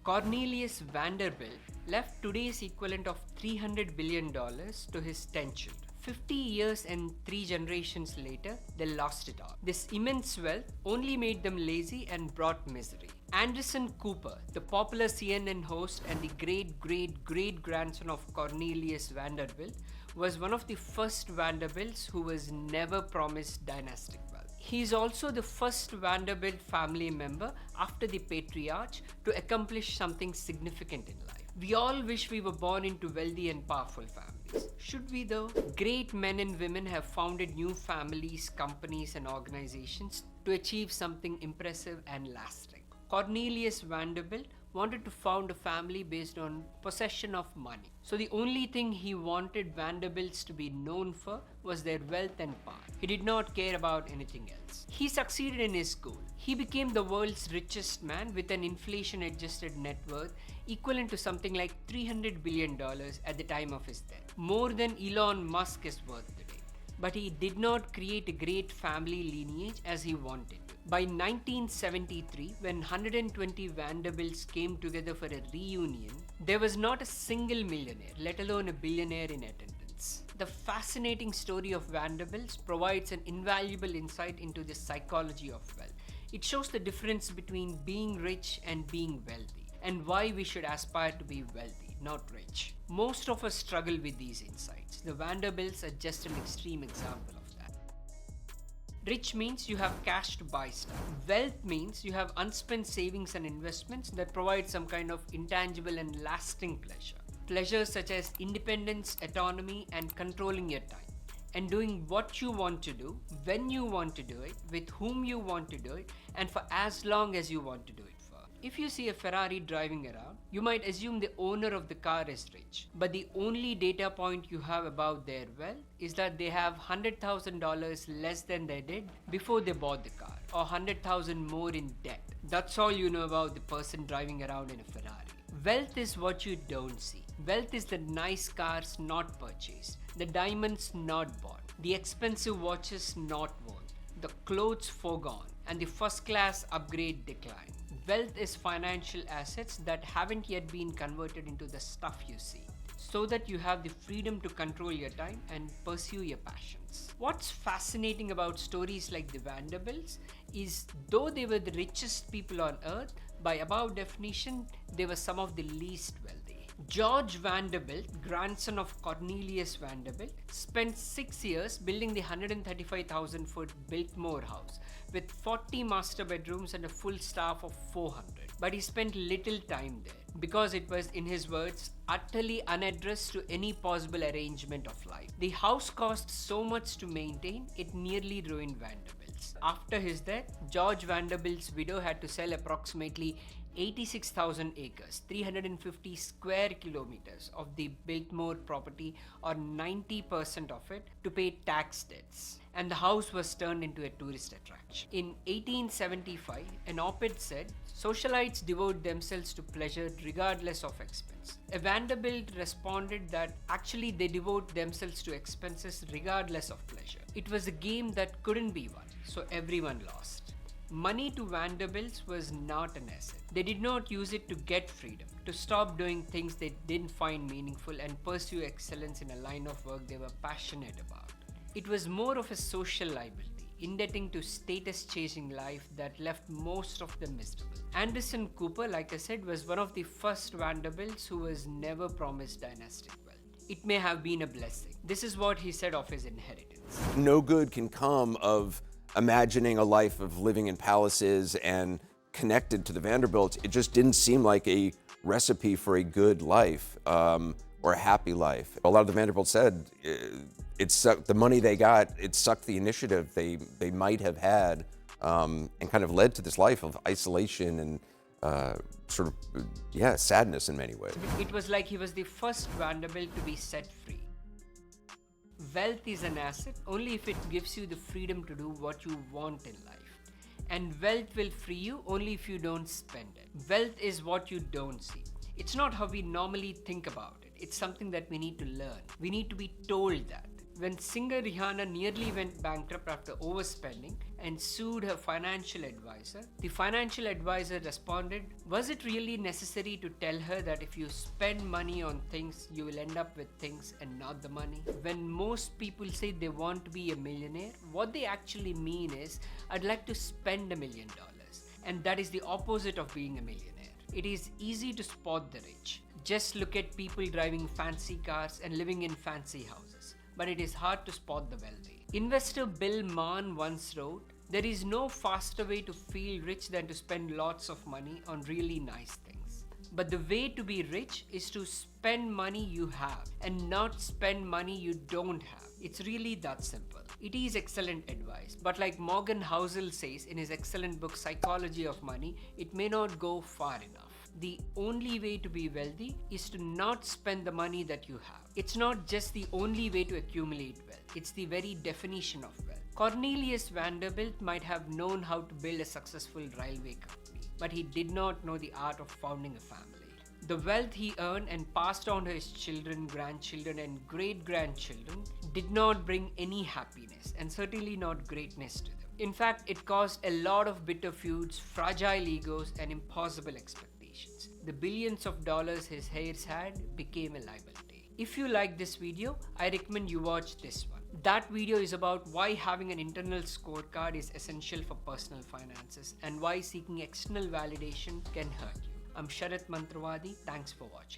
Cornelius Vanderbilt left today's equivalent of $300 billion to his 10 children. 50 years and 3 generations later, they lost it all. This immense wealth only made them lazy and brought misery. Anderson Cooper, the popular CNN host and the great-great-great-grandson of Cornelius Vanderbilt, was one of the first Vanderbilts who was never promised dynastic wealth. He is also the first Vanderbilt family member after the patriarch to accomplish something significant in life. We all wish we were born into wealthy and powerful families. Should we though? Great men and women have founded new families, companies and organizations to achieve something impressive and lasting. Cornelius Vanderbilt wanted to found a family based on possession of money. So the only thing he wanted Vanderbilts to be known for was their wealth and power. He did not care about anything else. He succeeded in his goal. He became the world's richest man with an inflation-adjusted net worth equivalent to something like $300 billion at the time of his death. More than Elon Musk is worth today. But he did not create a great family lineage as he wanted to. By 1973, when 120 Vanderbilts came together for a reunion, there was not a single millionaire, let alone a billionaire in attendance. The fascinating story of Vanderbilts provides an invaluable insight into the psychology of wealth. It shows the difference between being rich and being wealthy, and why we should aspire to be wealthy, not rich. Most of us struggle with these insights. The Vanderbilts are just an extreme example of that. Rich means you have cash to buy stuff. Wealth means you have unspent savings and investments that provide some kind of intangible and lasting pleasure. Pleasures such as independence, autonomy, and controlling your time. And doing what you want to do, when you want to do it, with whom you want to do it, and for as long as you want to do it. If you see a Ferrari driving around, you might assume the owner of the car is rich. But the only data point you have about their wealth is that they have $100,000 less than they did before they bought the car, or $100,000 more in debt. That's all you know about the person driving around in a Ferrari. Wealth is what you don't see. Wealth is the nice cars not purchased, the diamonds not bought, the expensive watches not worn, the clothes foregone, and the first class upgrade decline. Wealth is financial assets that haven't yet been converted into the stuff you see, so that you have the freedom to control your time and pursue your passions. What's fascinating about stories like the Vanderbilts is, though they were the richest people on earth, by above definition, they were some of the least wealthy. George Vanderbilt, grandson of Cornelius Vanderbilt, spent 6 years building the 135,000-foot Biltmore house with 40 master bedrooms and a full staff of 400. But he spent little time there because it was, in his words, utterly unaddressed to any possible arrangement of life. The house cost so much to maintain, it nearly ruined Vanderbilt's. After his death, George Vanderbilt's widow had to sell approximately 86,000 acres, 350 square kilometers of the Biltmore property, or 90% of it, to pay tax debts. And the house was turned into a tourist attraction. In 1875, an op-ed said, "Socialites devote themselves to pleasure regardless of expense." A Vanderbilt responded that actually they devote themselves to expenses regardless of pleasure. It was a game that couldn't be won, so everyone lost. Money to Vanderbilts was not an asset. They did not use it to get freedom, to stop doing things they didn't find meaningful and pursue excellence in a line of work they were passionate about. It was more of a social liability, indebting to status-chasing life that left most of them miserable. Anderson Cooper, like I said, was one of the first Vanderbilts who was never promised dynastic wealth. It may have been a blessing. This is what he said of his inheritance. No good can come of imagining a life of living in palaces and connected to the Vanderbilts. It just didn't seem like a recipe for a good life or a happy life. A lot of the Vanderbilts said it sucked, the money they got, it sucked the initiative they might have had and kind of led to this life of isolation and sadness in many ways. It was like he was the first Vanderbilt to be set free. Wealth is an asset only if it gives you the freedom to do what you want in life. And wealth will free you only if you don't spend it. Wealth is what you don't see. It's not how we normally think about it. It's something that we need to learn. We need to be told that. When singer Rihanna nearly went bankrupt after overspending and sued her financial advisor, the financial advisor responded, "Was it really necessary to tell her that if you spend money on things, you will end up with things and not the money?" When most people say they want to be a millionaire, what they actually mean is, "I'd like to spend $1 million." And that is the opposite of being a millionaire. It is easy to spot the rich. Just look at people driving fancy cars and living in fancy houses. But it is hard to spot the wealthy. Investor Bill Mann once wrote, "There is no faster way to feel rich than to spend lots of money on really nice things. But the way to be rich is to spend money you have and not spend money you don't have. It's really that simple." It is excellent advice, but like Morgan Housel says in his excellent book Psychology of Money, it may not go far enough. The only way to be wealthy is to not spend the money that you have. It's not just the only way to accumulate wealth, it's the very definition of wealth. Cornelius Vanderbilt might have known how to build a successful railway company, but he did not know the art of founding a family. The wealth he earned and passed on to his children, grandchildren, and great-grandchildren did not bring any happiness, and certainly not greatness to them. In fact, it caused a lot of bitter feuds, fragile egos, and impossible expectations. The billions of dollars his heirs had became a liability. If you like this video, I recommend you watch this one. That video is about why having an internal scorecard is essential for personal finances and why seeking external validation can hurt you. I'm Sharat Mantravadi. Thanks for watching.